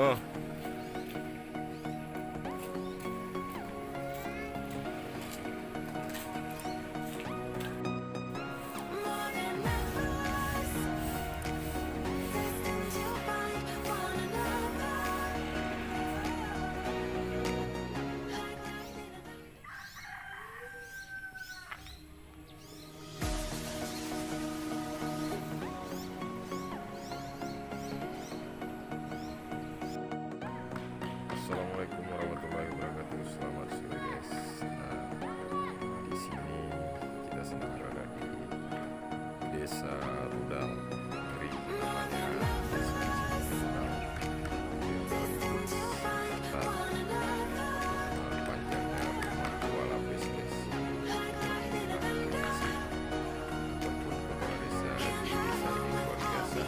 Oh. Assalamualaikum warahmatullahi wabarakatuh. Selamat sore guys. Di sini kita sedang berada di Desa Rudal, negeri namanya Desa Rudal. Panjangnya rumah 2 lapis guys. Ataupun kepala desa di desa ini luar biasa.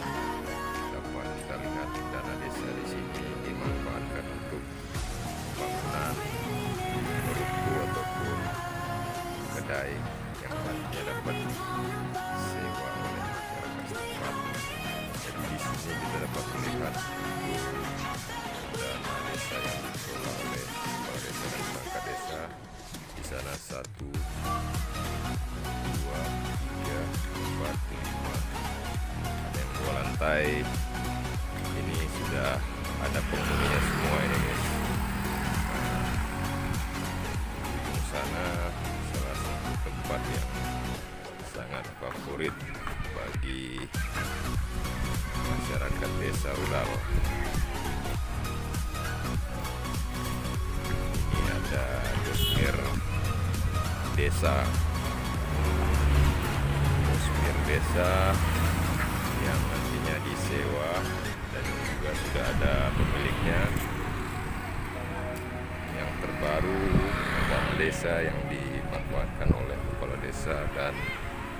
Dapat kita lihat dana desa di sini dimanfaatkan untuk bangunan ruko ataupun kedai yang nantinya dapat sewa oleh masyarakat setempat. Jadi di sini kita dapat melihat dana desa yang dikelola oleh kepala desa dan perangkat desa. Di sana 1, 2, 3, 4, 5. Ada yang 2 lantai. Ini sudah ada penghuninya semua ini guys. Di sana salah satu tempat yang sangat favorit bagi masyarakat Desa Rudal. Ini ada Dosmir Desa. Dosmir Desa yang nantinya disewa dan juga sudah ada pemiliknya. Yang terbaru dana desa yang dimanfaatkan oleh kepala desa dan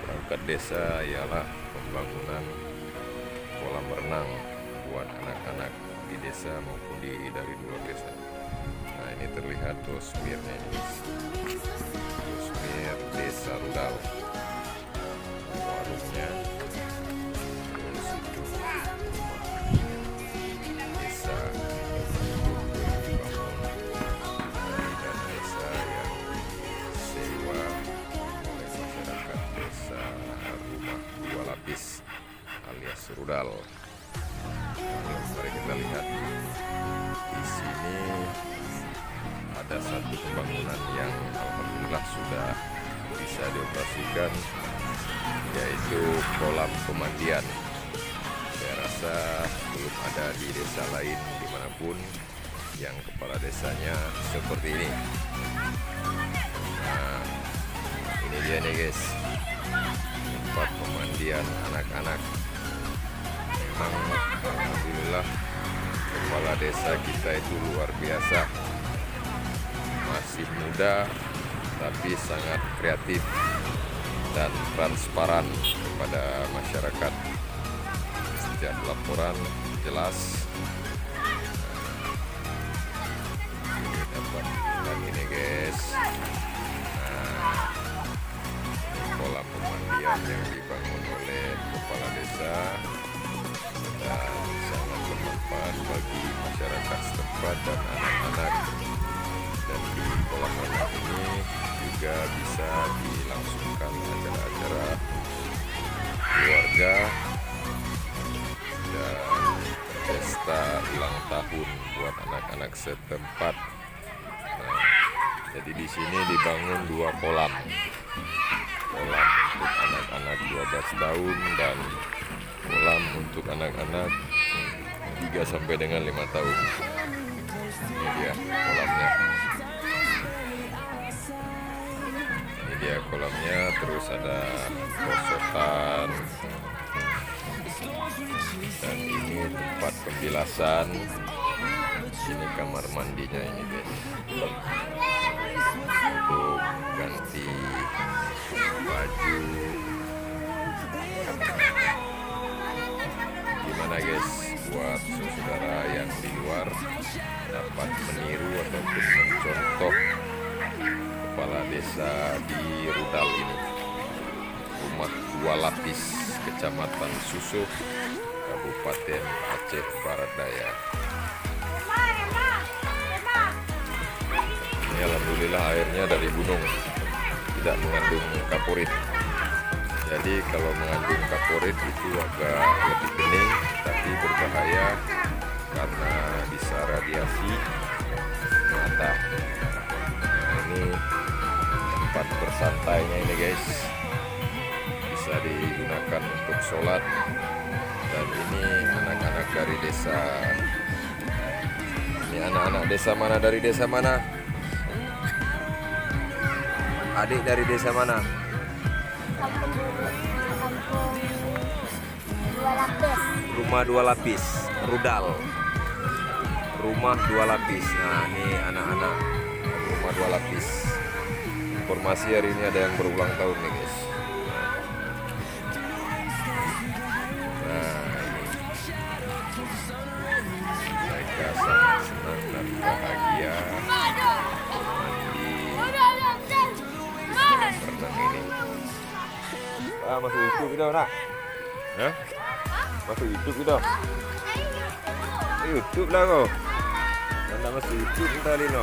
perangkat desa ialah pembangunan kolam renang buat anak-anak di desa maupun dari luar desa. Nah, ini terlihat Dosmirnya ini. Dosmir Desa Rudal. Warungnya. Terus itu desa dibangun dari dana desa yang disewa oleh masyarakat desa rumah 2 lapis alias Rudal. Mari kita lihat di sini ada satu pembangunan yang alhamdulillah sudah bisa dioperasikan, yaitu kolam pemandian. Saya rasa belum ada di desa lain dimanapun yang kepala desanya seperti ini. Nah, ini dia nih guys, tempat pemandian anak-anak. Memang alhamdulillah kepala desa kita itu luar biasa, masih muda tapi sangat kreatif dan transparan kepada masyarakat. Setiap laporan jelas. Ini dapat lihat ini guys. Nah, ini kolam pemandian yang dibangun oleh kepala desa dan sangat bermanfaat bagi masyarakat setempat dan anak-anak. Dan di kolam renang ini juga bisa dilangsungkan acara-acara keluarga dan pesta ulang tahun buat anak-anak setempat. Nah, jadi di sini dibangun 2 kolam. Kolam untuk anak-anak 12 tahun dan kolam untuk anak-anak 3 sampai dengan 5 tahun. Ini dia kolamnya. Ini dia kolamnya, terus ada perosotan. Dan ini tempat pembilasan. Ini kamar mandinya ini guys. Untuk ganti baju. Gimana guys, buat saudara yang di luar dapat meniru ataupun mencontoh kepala desa di Rudal ini. Rumah 2 lapis, Kecamatan Susuh, Kabupaten Aceh Barat Daya. Ini alhamdulillah airnya dari gunung, tidak mengandung kaporit. Jadi kalau mengandung kaporit itu agak lebih bening, tapi berbahaya karena bisa radiasi mata. Nah, ini tempat bersantainya ini guys, bisa digunakan untuk sholat. Dan ini anak-anak dari desa. Ini anak-anak desa mana? Dari desa mana? Adik dari desa mana? Kampung dua lapis. Rumah dua lapis, Rudal. Rumah dua lapis. Nah, ini anak-anak rumah dua lapis. Informasi hari ini ada yang berulang tahun nih guys. Nah, ini mereka sangat senang dan bahagia mandi renang ini. Masuk YouTube kita nak? Hah? Masuk YouTube kita? YouTube lah kau. Anda masuk YouTube kita Lino.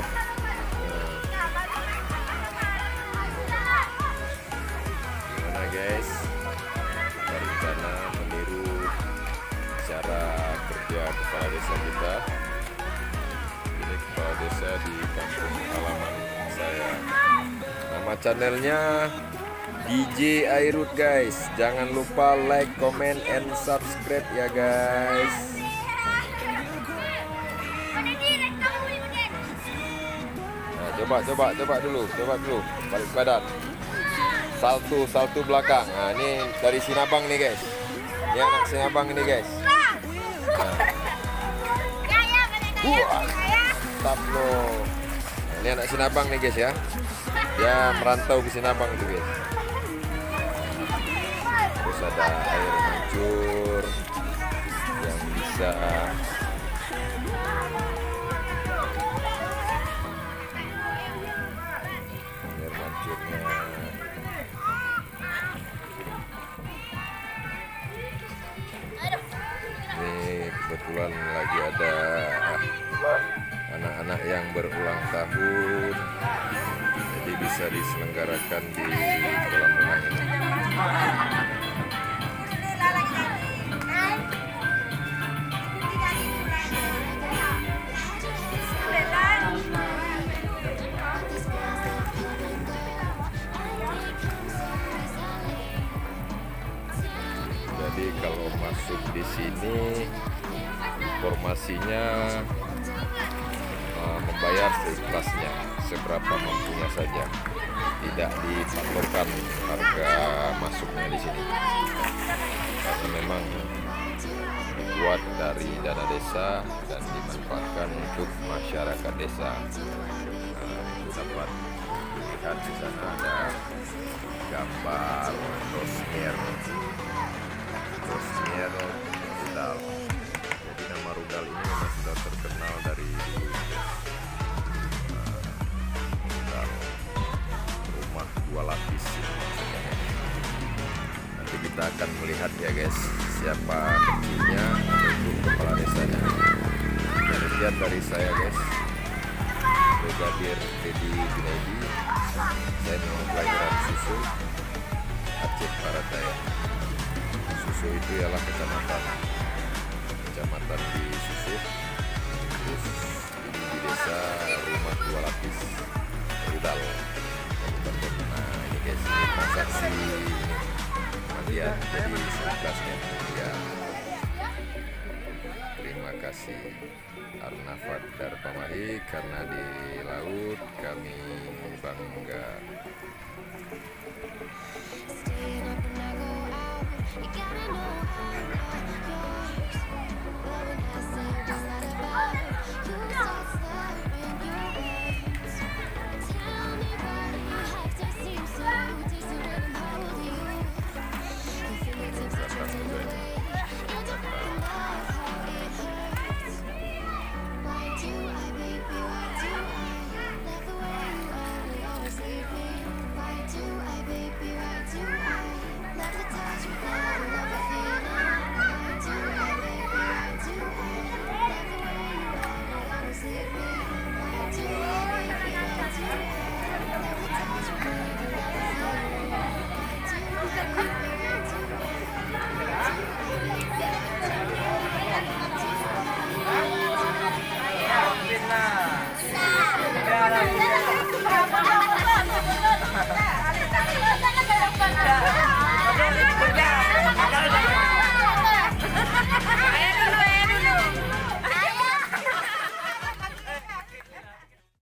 Gimana guys? Kita rencana meniru cara kerja kepala desa kita. Ini kepala desa di kampung halaman saya. Nama channelnya DJ Airut guys. Jangan lupa like, comment, and subscribe ya guys. Nah, coba dulu balik badan. Salto belakang. Nah, ini dari Sinabang nih guys. Ini anak Sinabang ini guys. Nah. Mantap loh. Nah, ini anak Sinabang nih guys ya. Dia merantau ke Sinabang itu guys. Terus ada air mancur yang bisa air mancurnya. Ini kebetulan lagi ada anak-anak yang berulang tahun, jadi bisa diselenggarakan di kolam renang ini. Jadi kalau masuk di sini informasinya membayar seikhlasnya, seberapa mampunya saja, tidak dipatokkan harga masuknya di sini, karena memang dibuat dari dana desa dan dimanfaatkan untuk masyarakat desa. Dapat dilihat di sana ada gambar Rosmier Rudal. Jadi nama Rudal ini memang sudah terkenal dari dulu. Rudal, rumah dua lapis. Nanti kita akan melihat ya guys, siapa kecilnya ataupun kepala desanya. Sekian dari saya guys, Brigadir Dedi Junaidi. Saya memang pelajaran susu Aceh Barat Daya. Susu itu ialah kecamatan di Susu. Terus ini di desa Rumah Dua Lapis Rudal. Nah ini guys, ini transaksi mandian, jadi seikhlasnya ya. Terima kasih Arnafat Darpamahi karena di laut